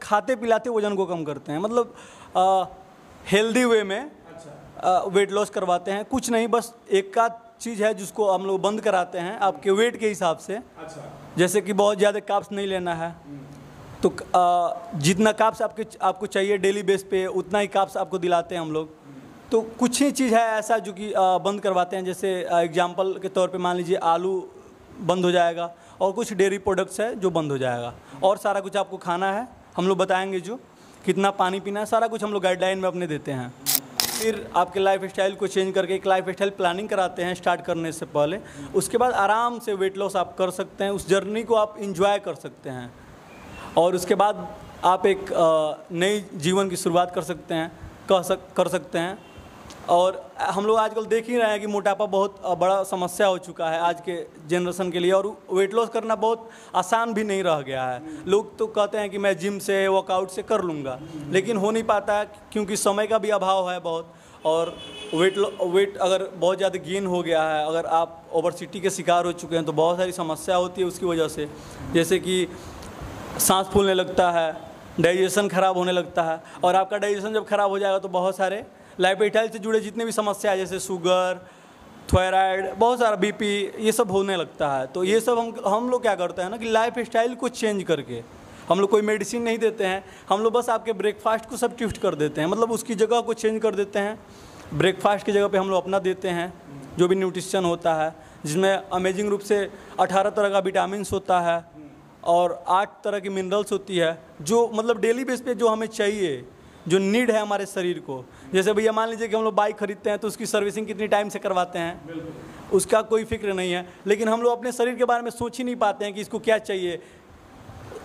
खाते पिलाते वजन को कम करते हैं, मतलब हेल्दी वे में वेट लॉस करवाते हैं। कुछ नहीं, बस एक का चीज़ है जिसको हम लोग बंद कराते हैं आपके वेट के हिसाब से। जैसे कि बहुत ज़्यादा कार्ब्स नहीं लेना है, तो जितना कार्ब्स आपको चाहिए डेली बेस पे उतना ही कार्ब्स आपको दिलाते हैं हम लोग। तो कुछ ही चीज़ है ऐसा जो कि बंद करवाते हैं। जैसे एग्जांपल के तौर पे मान लीजिए आलू बंद हो जाएगा, और कुछ डेयरी प्रोडक्ट्स है जो बंद हो जाएगा, और सारा कुछ आपको खाना है, हम लोग बताएंगे जो कितना पानी पीना है, सारा कुछ हम लोग गाइडलाइन में अपने देते हैं। फिर आपके लाइफ स्टाइल को चेंज करके एक लाइफ स्टाइल प्लानिंग कराते हैं स्टार्ट करने से पहले। उसके बाद आराम से वेट लॉस आप कर सकते हैं, उस जर्नी को आप इंजॉय कर सकते हैं, और उसके बाद आप एक नई जीवन की शुरुआत कर सकते हैं। और हम लोग आजकल देख ही रहे हैं कि मोटापा बहुत बड़ा समस्या हो चुका है आज के जनरेशन के लिए, और वेट लॉस करना बहुत आसान भी नहीं रह गया है। लोग तो कहते हैं कि मैं जिम से वर्कआउट से कर लूँगा, लेकिन हो नहीं पाता है क्योंकि समय का भी अभाव है बहुत। और वेट अगर बहुत ज़्यादा गेन हो गया है, अगर आप ओबेसिटी के शिकार हो चुके हैं, तो बहुत सारी समस्या होती है उसकी वजह से। जैसे कि सांस फूलने लगता है, डाइजेशन ख़राब होने लगता है, और आपका डाइजेशन जब ख़राब हो जाएगा तो बहुत सारे लाइफ स्टाइल से जुड़े जितने भी समस्या है, जैसे शुगर, थायराइड, बहुत सारा बीपी, ये सब होने लगता है। तो ये सब हम लोग क्या करते हैं ना कि लाइफ स्टाइल को चेंज करके, हम लोग कोई मेडिसिन नहीं देते हैं, हम लोग बस आपके ब्रेकफास्ट को सब्स्टिट्यूट कर देते हैं, मतलब उसकी जगह को चेंज कर देते हैं। ब्रेकफास्ट की जगह पे हम लोग अपना देते हैं जो भी न्यूट्रिशन होता है, जिसमें अमेजिंग रूप से 18 तरह का विटामिन होता है और 8 तरह की मिनरल्स होती है, जो मतलब डेली बेस पे जो हमें चाहिए, जो नीड है हमारे शरीर को। जैसे भैया मान लीजिए कि हम लोग बाइक खरीदते हैं तो उसकी सर्विसिंग कितनी टाइम से करवाते हैं, उसका कोई फिक्र नहीं है, लेकिन हम लोग अपने शरीर के बारे में सोच ही नहीं पाते हैं कि इसको क्या चाहिए।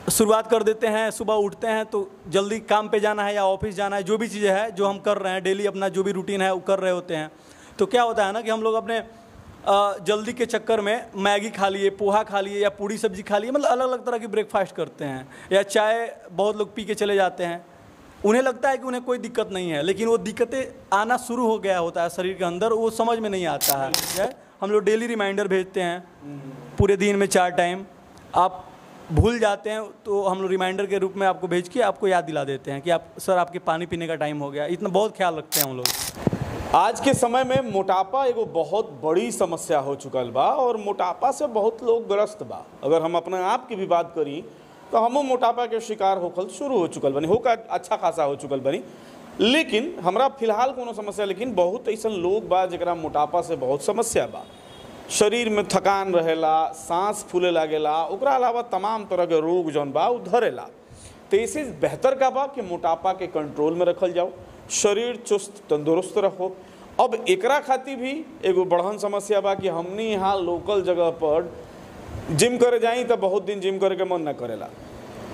शुरुआत कर देते हैं, सुबह उठते हैं तो जल्दी काम पे जाना है या ऑफिस जाना है, जो भी चीज़ें है जो हम कर रहे हैं डेली, अपना जो भी रूटीन है वो कर रहे होते हैं। तो क्या होता है ना कि हम लोग अपने जल्दी के चक्कर में मैगी खा लिए, पोहा खा लिए, या पूड़ी सब्जी खा लिए, मतलब अलग अलग तरह की ब्रेकफास्ट करते हैं, या चाय बहुत लोग पी के चले जाते हैं। उन्हें लगता है कि उन्हें कोई दिक्कत नहीं है, लेकिन वो दिक्कतें आना शुरू हो गया होता है शरीर के अंदर, वो समझ में नहीं आता है। हम लोग डेली रिमाइंडर भेजते हैं पूरे दिन में 4 टाइम, आप भूल जाते हैं तो हम लोग रिमाइंडर के रूप में आपको भेज के आपको याद दिला देते हैं कि आप सर आपके पानी पीने का टाइम हो गया। इतना बहुत ख्याल रखते हैं हम लोग। आज के समय में मोटापा एगो बहुत बड़ी समस्या हो चुकल बा, और मोटापा से बहुत लोग ग्रस्त बा। अगर हम अपने आप की भी बात करी तो हमो मोटापा के शिकार होखल शुरू हो चुकल बनी, होकर अच्छा खासा हो चुकल बनी। लेकिन हमरा फिलहाल कोनो समस्या, लेकिन बहुत ऐसा लोग बा जरा मोटापा से बहुत समस्या बा। शरीर में थकान रहेला, सांस फूले लागेला, ओकरा अलावा तमाम तरह के रोग जौन बा उ धरेला। तो इसे बेहतर का बा कि मोटापा के कंट्रोल में रखल जाओ, शरीर चुस्त तंदुरुस्त रहो। अब एकरा खातिर भी एगो बढ़न समस्या बा कि हमनी यहाँ लोकल जगह पर जिम करे जाई तो बहुत दिन जिम करे के मन न करेला।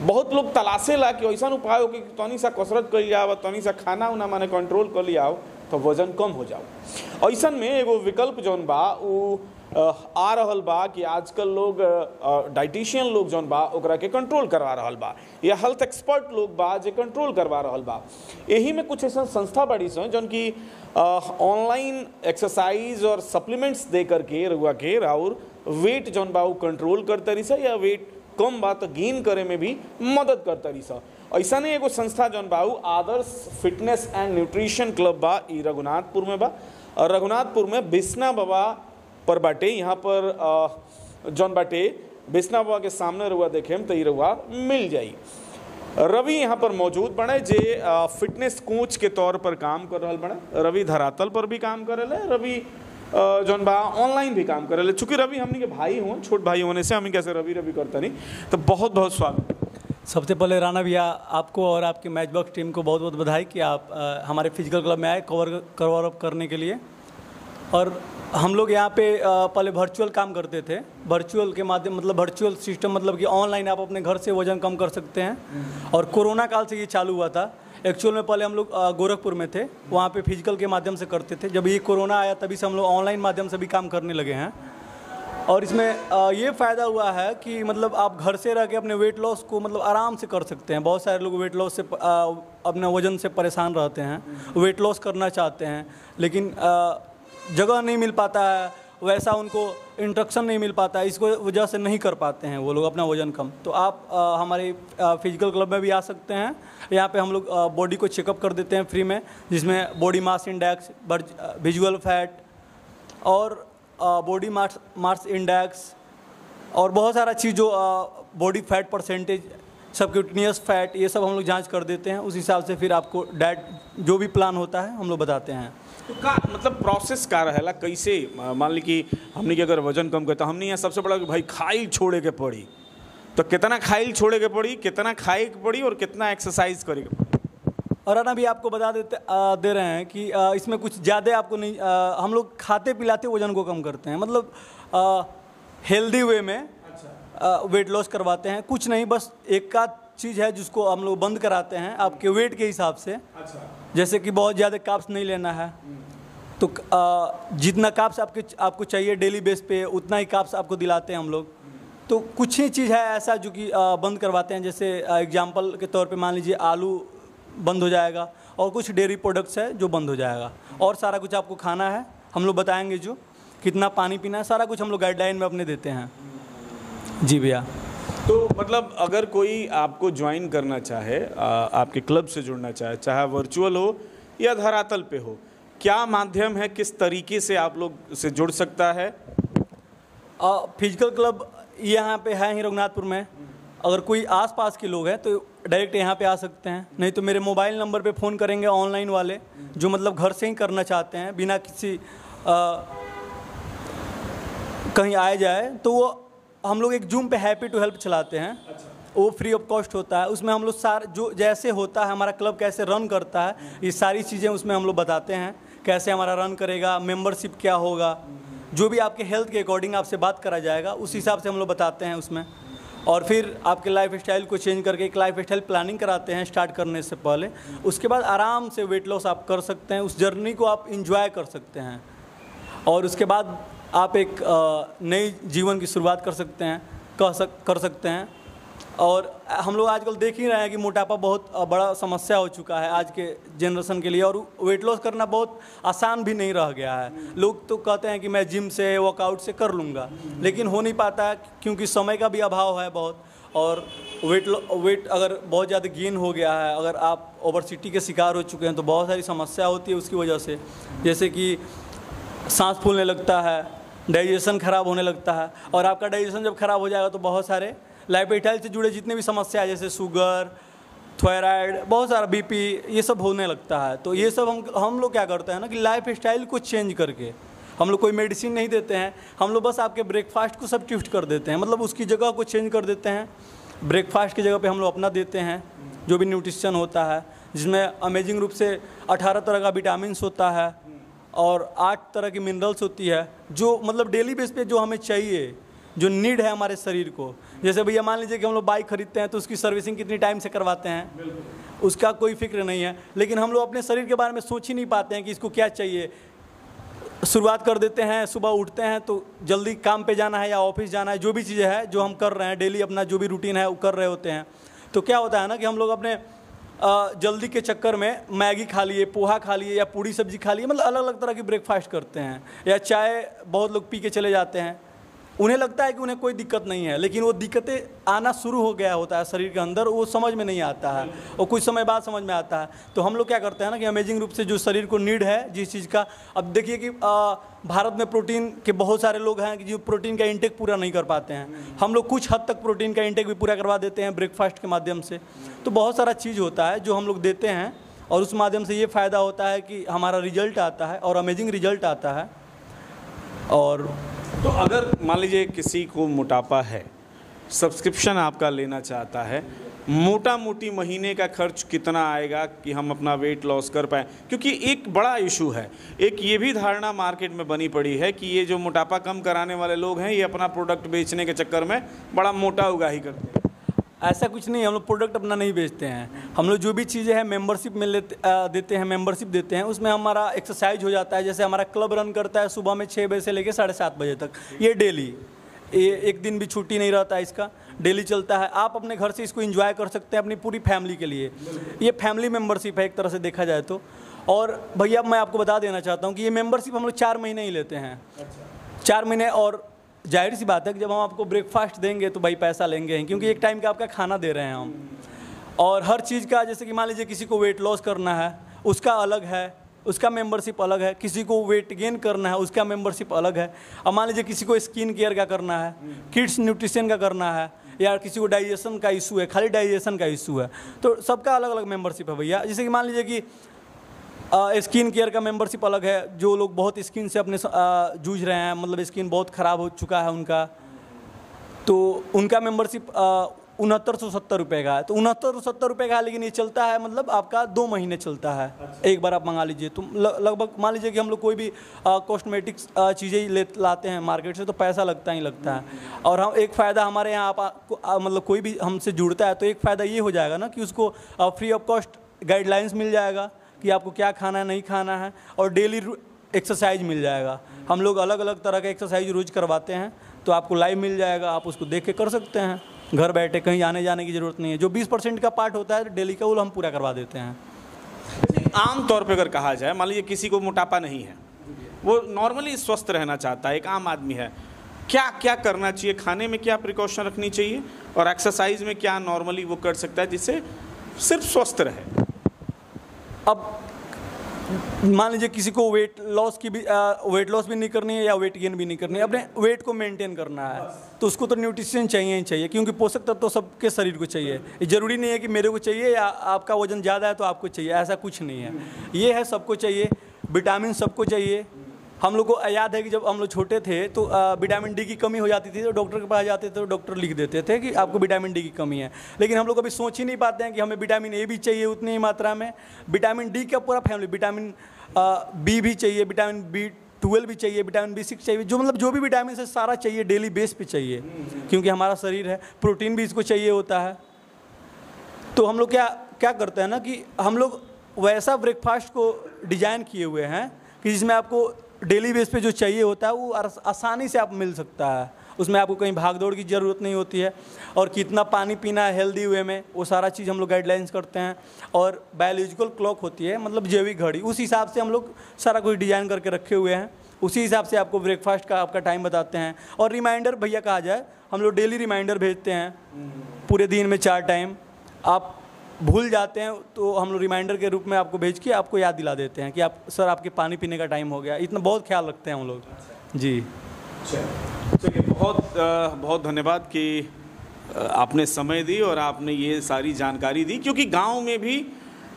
बहुत लोग तलाशेला कि ऐसा उपाय हो कि तनी सा कसरत कर लिया, तनी सा खाना उना माने कंट्रोल कर लिया तो वजन कम हो जाओ। ऐसा में एगो विकल्प जौन बा उ आ रहल बा कि आजकल लोग डाइटिशियन लोग जौन बा ओकरा के कंट्रोल करवा रहल बा, या हेल्थ एक्सपर्ट लोग बा जे कंट्रोल करवा रहल बा। यही में कुछ ऐसा संस्था बड़ी सन जौन की ऑनलाइन एक्सरसाइज और सप्लीमेंट्स दे करके रउआ के और वेट जौन बा कंट्रोल करता रही सा, या वेट कम बा तो गेन करे में भी मदद करता रही सा। ऐसा नहीं एगो संस्था जौन बा आदर्श फिटनेस एंड न्यूट्रिशन क्लब बा, ई रघुनाथपुर में बा। और रघुनाथपुर में बिस्ना बाबा पर बाटे, यहाँ पर जौन बाटे बिस्ना बाबा के सामने रउआ देखेम तो ई रउआ मिल जाई। रवि यहाँ पर मौजूद बने जे फिटनेस कोच के तौर पर काम कर रहा बने। रवि धरातल पर भी काम करेले, रवि जौन बा ऑनलाइन भी काम करेले। चूँकि रवि हमनी के भाई हों, छोट भाई होने से हम कैसे रवि रवि करता नहीं, तो बहुत बहुत स्वागत। सबसे पहले राणा भैया आपको और आपके मैच बॉक्स टीम को बहुत बहुत बधाई कि आप हमारे फिजिकल क्लब में आए कवर अप करने के लिए। और हम लोग यहाँ पे पहले वर्चुअल काम करते थे, वर्चुअल के माध्यम मतलब वर्चुअल सिस्टम मतलब कि ऑनलाइन आप अपने घर से वजन कम कर सकते हैं। और कोरोना काल से ये चालू हुआ था। एक्चुअल में पहले हम लोग गोरखपुर में थे, वहाँ पे फिजिकल के माध्यम से करते थे। जब ये कोरोना आया तभी से हम लोग ऑनलाइन माध्यम से भी काम करने लगे हैं। और इसमें ये फ़ायदा हुआ है कि मतलब आप घर से रह के अपने वेट लॉस को मतलब आराम से कर सकते हैं। बहुत सारे लोग वेट लॉस से अपने वज़न से परेशान रहते हैं, वेट लॉस करना चाहते हैं, लेकिन जगह नहीं मिल पाता है, वैसा उनको इंस्ट्रक्शन नहीं मिल पाता है, इसको वजह से नहीं कर पाते हैं वो लोग अपना वज़न कम। तो आप हमारे फिजिकल क्लब में भी आ सकते हैं। यहाँ पे हम लोग बॉडी को चेकअप कर देते हैं फ्री में, जिसमें body mass index, visual fat और बॉडी मास इंडेक्स और बहुत सारा चीज़ जो body fat percentage, subcutaneous fat, ये सब हम लोग जांच कर देते हैं। उस हिसाब से फिर आपको डाइट जो भी प्लान होता है हम लोग बताते हैं। तो का मतलब प्रोसेस का रहेला कैसे? मान ली कि हमने कि अगर वजन कम करता, हमने यहाँ सबसे बड़ा कि भाई खाइल छोड़े के पड़ी, तो कितना खाइल छोड़े के पड़ी, कितना खाए के पड़ी और कितना एक्सरसाइज करे के पड़ी? और अना भी आपको बता दे रहे हैं कि इसमें कुछ ज़्यादा आपको नहीं, हम लोग खाते पिलाते वजन को कम करते हैं, मतलब हेल्दी वे में वेट लॉस करवाते हैं। कुछ नहीं, बस एक का चीज़ है जिसको हम लोग बंद कराते हैं आपके वेट के हिसाब से। जैसे कि बहुत ज़्यादा कार्ब्स नहीं लेना है, तो जितना कार्ब्स आपको चाहिए डेली बेस पे उतना ही कार्ब्स आपको दिलाते हैं हम लोग। तो कुछ ही चीज़ है ऐसा जो कि बंद करवाते हैं। जैसे एग्जांपल के तौर पे मान लीजिए आलू बंद हो जाएगा और कुछ डेयरी प्रोडक्ट्स है जो बंद हो जाएगा, और सारा कुछ आपको खाना है, हम लोग बताएंगे जो कितना पानी पीना है, सारा कुछ हम लोग गाइडलाइन में अपने देते हैं। जी भैया। तो मतलब अगर कोई आपको ज्वाइन करना चाहे, आपके क्लब से जुड़ना चाहे, चाहे वर्चुअल हो या धरातल पे हो, क्या माध्यम है, किस तरीके से आप लोग से जुड़ सकता है? फिजिकल क्लब यहाँ पे है ही रघुनाथपुर में। अगर कोई आसपास के लोग हैं तो डायरेक्ट यहाँ पे आ सकते हैं, नहीं तो मेरे मोबाइल नंबर पे फ़ोन करेंगे ऑनलाइन वाले, जो मतलब घर से ही करना चाहते हैं बिना किसी कहीं आए जाए, तो वो हम लोग एक जूम पे हैप्पी टू हेल्प चलाते हैं। वो फ्री ऑफ कॉस्ट होता है। उसमें हम लोग जो जैसे होता है हमारा क्लब कैसे रन करता है, ये सारी चीज़ें उसमें हम लोग बताते हैं, कैसे हमारा रन करेगा, मेंबरशिप क्या होगा, जो भी आपके हेल्थ के अकॉर्डिंग आपसे बात करा जाएगा उस हिसाब से हम लोग बताते हैं उसमें। और फिर आपके लाइफ स्टाइल को चेंज करके एक लाइफ स्टाइल प्लानिंग कराते हैं स्टार्ट करने से पहले। उसके बाद आराम से वेट लॉस आप कर सकते हैं, उस जर्नी को आप इंजॉय कर सकते हैं, और उसके बाद आप एक नई जीवन की शुरुआत कर सकते हैं, कर सकते हैं। और हम लोग आजकल देख ही रहे हैं कि मोटापा बहुत बड़ा समस्या हो चुका है आज के जनरेशन के लिए, और वेट लॉस करना बहुत आसान भी नहीं रह गया है। लोग तो कहते हैं कि मैं जिम से वर्कआउट से कर लूँगा, लेकिन हो नहीं पाता है क्योंकि समय का भी अभाव है बहुत। और वेट अगर बहुत ज़्यादा गेन हो गया है, अगर आप ओबेसिटी के शिकार हो चुके हैं, तो बहुत सारी समस्या होती है उसकी वजह से, जैसे कि सांस फूलने लगता है, डाइजेशन ख़राब होने लगता है। और आपका डाइजेशन जब ख़राब हो जाएगा तो बहुत सारे लाइफ स्टाइल से जुड़े जितने भी समस्या है, जैसे शुगर, थायराइड, बहुत सारा बीपी, ये सब होने लगता है। तो ये सब हम लोग क्या करते हैं ना कि लाइफ स्टाइल को चेंज करके, हम लोग कोई मेडिसिन नहीं देते हैं, हम लोग बस आपके ब्रेकफास्ट को सब्स्टिट्यूट कर देते हैं, मतलब उसकी जगह को चेंज कर देते हैं। ब्रेकफास्ट की जगह पे हम लोग अपना देते हैं जो भी न्यूट्रिशन होता है, जिसमें अमेजिंग रूप से 18 तरह का विटामिन होता है और 8 तरह की मिनरल्स होती है, जो मतलब डेली बेस पे जो हमें चाहिए, जो नीड है हमारे शरीर को। जैसे भैया मान लीजिए कि हम लोग बाइक खरीदते हैं तो उसकी सर्विसिंग कितनी टाइम से करवाते हैं, उसका कोई फिक्र नहीं है, लेकिन हम लोग अपने शरीर के बारे में सोच ही नहीं पाते हैं कि इसको क्या चाहिए। शुरुआत कर देते हैं, सुबह उठते हैं तो जल्दी काम पे जाना है या ऑफिस जाना है, जो भी चीज़ें हैं जो हम कर रहे हैं डेली, अपना जो भी रूटीन है वो कर रहे होते हैं। तो क्या होता है ना कि हम लोग अपने जल्दी के चक्कर में मैगी खा लिए, पोहा खा लिए या पूड़ी सब्जी खा लिए, मतलब अलग अलग तरह की ब्रेकफास्ट करते हैं, या चाय बहुत लोग पी के चले जाते हैं। उन्हें लगता है कि उन्हें कोई दिक्कत नहीं है, लेकिन वो दिक्कतें आना शुरू हो गया होता है शरीर के अंदर, वो समझ में नहीं आता है और कुछ समय बाद समझ में आता है। तो हम लोग क्या करते हैं ना कि अमेजिंग रूप से जो शरीर को नीड है जिस चीज़ का, अब देखिए कि भारत में प्रोटीन के बहुत सारे लोग हैं कि जो प्रोटीन का इंटेक पूरा नहीं कर पाते हैं। हम लोग कुछ हद तक प्रोटीन का इंटेक भी पूरा करवा देते हैं ब्रेकफास्ट के माध्यम से। तो बहुत सारा चीज़ होता है जो हम लोग देते हैं, और उस माध्यम से ये फ़ायदा होता है कि हमारा रिजल्ट आता है और अमेजिंग रिजल्ट आता है। और तो अगर मान लीजिए किसी को मोटापा है, सब्सक्रिप्शन आपका लेना चाहता है, मोटा मोटी महीने का खर्च कितना आएगा कि हम अपना वेट लॉस कर पाएँ? क्योंकि एक बड़ा इशू है, एक ये भी धारणा मार्केट में बनी पड़ी है कि ये जो मोटापा कम कराने वाले लोग हैं, ये अपना प्रोडक्ट बेचने के चक्कर में बड़ा मोटा उगाही करते हैं। ऐसा कुछ नहीं, हम लोग प्रोडक्ट अपना नहीं बेचते हैं। हम लोग जो भी चीज़ें हैं मेंबरशिप में देते हैं, मेंबरशिप देते हैं, उसमें हमारा एक्सरसाइज हो जाता है। जैसे हमारा क्लब रन करता है सुबह में 6 बजे से लेकर 7:30 बजे तक, ये डेली, ये एक दिन भी छुट्टी नहीं रहता है, इसका डेली चलता है। आप अपने घर से इसको एंजॉय कर सकते हैं अपनी पूरी फैमिली के लिए। ये फैमिली मेंबरशिप है एक तरह से देखा जाए तो। और भैया मैं आपको बता देना चाहता हूँ कि ये मेंबरशिप हम लोग 4 महीने ही लेते हैं। 4 महीने। और जाहिर सी बात है कि जब हम आपको ब्रेकफास्ट देंगे तो भाई पैसा लेंगे ही, क्योंकि एक टाइम का आपका खाना दे रहे हैं हम। और हर चीज़ का, जैसे कि मान लीजिए किसी को वेट लॉस करना है उसका अलग है, उसका मेंबरशिप अलग है। किसी को वेट गेन करना है उसका मेंबरशिप अलग है। अब मान लीजिए किसी को स्किन केयर का करना है, किड्स न्यूट्रिशन का करना है, या किसी को डाइजेशन का इशू है, खाली डाइजेशन का इशू है, तो सबका अलग अलग मेंबरशिप है भैया। जैसे कि मान लीजिए कि स्किन केयर का मेंबरशिप अलग है। जो लोग बहुत स्किन से अपने जूझ रहे हैं, मतलब स्किन बहुत ख़राब हो चुका है उनका, तो उनका मेंबरशिप 6970 रुपये का है। तो 6970 रुपये का है, लेकिन ये चलता है मतलब आपका 2 महीने चलता है। अच्छा। एक बार आप मंगा लीजिए तो लगभग मान लीजिए कि हम लोग कोई भी कॉस्मेटिक्स चीज़ें लाते हैं मार्केट से तो पैसा लगता ही लगता है। और हम एक फ़ायदा हमारे यहाँ मतलब कोई भी हमसे जुड़ता है तो एक फ़ायदा ये हो जाएगा ना कि उसको फ्री ऑफ कॉस्ट गाइडलाइंस मिल जाएगा कि आपको क्या खाना है नहीं खाना है, और डेली एक्सरसाइज मिल जाएगा। हम लोग अलग अलग तरह का एक्सरसाइज रोज़ करवाते हैं, तो आपको लाइव मिल जाएगा, आप उसको देख के कर सकते हैं घर बैठे, कहीं आने जाने की ज़रूरत नहीं है। जो 20% का पार्ट होता है डेली का वो हम पूरा करवा देते हैं। आम तौर पे अगर कहा जाए, मान लीजिए किसी को मोटापा नहीं है, वो नॉर्मली स्वस्थ रहना चाहता है, एक आम आदमी है, क्या क्या करना चाहिए? खाने में क्या प्रिकॉशन रखनी चाहिए और एक्सरसाइज में क्या नॉर्मली वो कर सकता है जिससे सिर्फ स्वस्थ रहे? अब मान लीजिए किसी को वेट लॉस भी नहीं करनी है या वेट गेन भी नहीं करनी है, अपने वेट को मेंटेन करना है, तो उसको तो न्यूट्रिशन चाहिए ही चाहिए, क्योंकि पोषक तत्व तो सबके शरीर को चाहिए। ज़रूरी नहीं है कि मेरे को चाहिए या आपका वजन ज़्यादा है तो आपको चाहिए, ऐसा कुछ नहीं है। ये है सबको चाहिए, विटामिन सबको चाहिए। हम लोग को याद है कि जब हम लोग छोटे थे तो विटामिन डी की कमी हो जाती थी तो डॉक्टर के पास जाते थे तो डॉक्टर लिख देते थे कि आपको विटामिन डी की कमी है। लेकिन हम लोग कभी सोच ही नहीं पाते हैं कि हमें विटामिन ए भी चाहिए उतनी ही मात्रा में, विटामिन डी का पूरा फैमिली, विटामिन बी भी चाहिए, विटामिन B12 भी चाहिए, विटामिन B6 चाहिए, जो मतलब जो भी विटामिन है सारा चाहिए, डेली बेस पे चाहिए, क्योंकि हमारा शरीर है। प्रोटीन भी इसको चाहिए होता है। तो हम लोग क्या करते हैं ना कि हम लोग वैसा ब्रेकफास्ट को डिज़ाइन किए हुए हैं कि जिसमें आपको डेली बेस पे जो चाहिए होता है वो आसानी से आप मिल सकता है। उसमें आपको कहीं भाग दौड़ की ज़रूरत नहीं होती है, और कितना पानी पीना है हेल्दी वे में वो सारा चीज़ हम लोग गाइडलाइंस करते हैं। और बायोलॉजिकल क्लॉक होती है, मतलब जैविक घड़ी, उस हिसाब से हम लोग सारा कुछ डिज़ाइन करके रखे हुए हैं। उसी हिसाब से आपको ब्रेकफास्ट का आपका टाइम बताते हैं। और रिमाइंडर भैया कहा जाए, हम लोग डेली रिमाइंडर भेजते हैं पूरे दिन में 4 टाइम। आप भूल जाते हैं तो हम लोग रिमाइंडर के रूप में आपको भेज के आपको याद दिला देते हैं कि आप सर आपके पानी पीने का टाइम हो गया। इतना बहुत ख्याल रखते हैं हम लोग जी। चलिए, बहुत बहुत धन्यवाद कि आपने समय दी और आपने ये सारी जानकारी दी, क्योंकि गांव में भी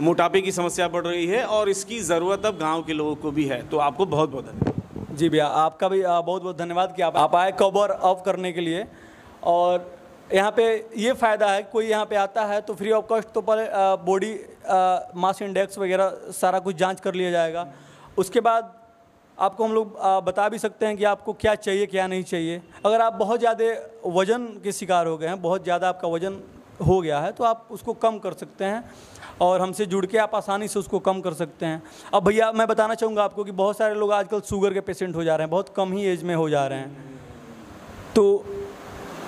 मोटापे की समस्या बढ़ रही है और इसकी ज़रूरत अब गांव के लोगों को भी है। तो आपको बहुत बहुत धन्यवाद। जी भैया, आपका भी बहुत बहुत धन्यवाद कि आप आए कवर ऑफ करने के लिए। और यहाँ पे ये फ़ायदा है, कोई यहाँ पे आता है तो फ्री ऑफ कॉस्ट तो पहले बॉडी मास इंडेक्स वगैरह सारा कुछ जांच कर लिया जाएगा। उसके बाद आपको हम लोग बता भी सकते हैं कि आपको क्या चाहिए क्या नहीं चाहिए। अगर आप बहुत ज़्यादा वज़न के शिकार हो गए हैं, बहुत ज़्यादा आपका वज़न हो गया है, तो आप उसको कम कर सकते हैं और हमसे जुड़ के आप आसानी से उसको कम कर सकते हैं। अब भैया मैं बताना चाहूँगा आपको कि बहुत सारे लोग आजकल शुगर के पेशेंट हो जा रहे हैं, बहुत कम ही एज में हो जा रहे हैं। तो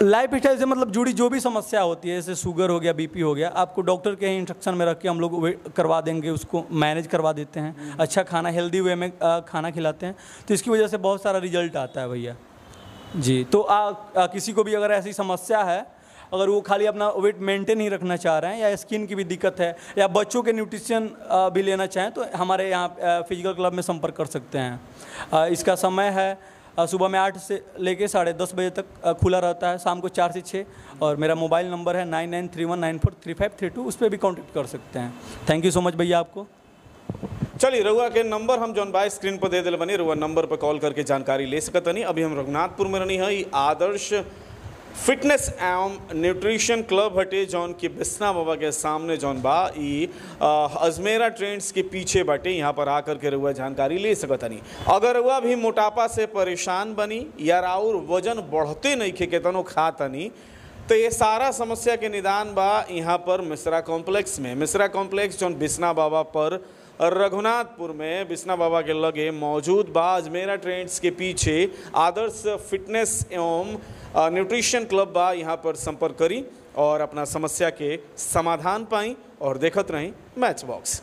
लाइफ स्टाइल से मतलब जुड़ी जो भी समस्या होती है, जैसे शुगर हो गया, बीपी हो गया, आपको डॉक्टर के इंस्ट्रक्शन में रख के हम लोग करवा देंगे, उसको मैनेज करवा देते हैं। अच्छा खाना हेल्दी वे में खाना खिलाते हैं, तो इसकी वजह से बहुत सारा रिजल्ट आता है भैया जी। तो किसी को भी अगर ऐसी समस्या है, अगर वो खाली अपना वेट मेंटेन ही रखना चाह रहे हैं, या स्किन की भी दिक्कत है, या बच्चों के न्यूट्रिशन भी लेना चाहें, तो हमारे यहाँ फिजिकल क्लब में संपर्क कर सकते हैं। इसका समय है सुबह में 8 से लेके 10:30 बजे तक खुला रहता है, शाम को 4 से 6। और मेरा मोबाइल नंबर है 9931943532, उस पर भी कांटेक्ट कर सकते हैं। थैंक यू सो मच भैया आपको। चलिए, रघुआ के नंबर हम जौन बाय स्क्रीन पर दे दिल बनी, रघुआ नंबर पर कॉल करके जानकारी ले सकत नहीं। अभी हम रघुनाथपुर में रहनी है। आदर्श फिटनेस एवं न्यूट्रिशन क्लब हटे जौन की बिस्ना बाबा के सामने जौन बा अजमेरा ट्रेंड्स के पीछे बाटे। यहाँ पर आकर के रहुआ जानकारी ले सकत नहीं। अगर रहुआ भी मोटापा से परेशान बनी या और वजन बढ़ते नहीं खे केतनो खातनी, तो ये सारा समस्या के निदान बा यहाँ पर मिश्रा कॉम्प्लेक्स में। मिश्रा कॉम्प्लेक्स जौन बिस्ना बाबा पर रघुनाथपुर में बिस्ना बाबा के लगे मौजूद बा। अजमेरा ट्रेंड्स के पीछे आदर्श फिटनेस एवं न्यूट्रिशन क्लब बा। यहाँ पर संपर्क करी और अपना समस्या के समाधान पाई और देखत रही मैच बॉक्स।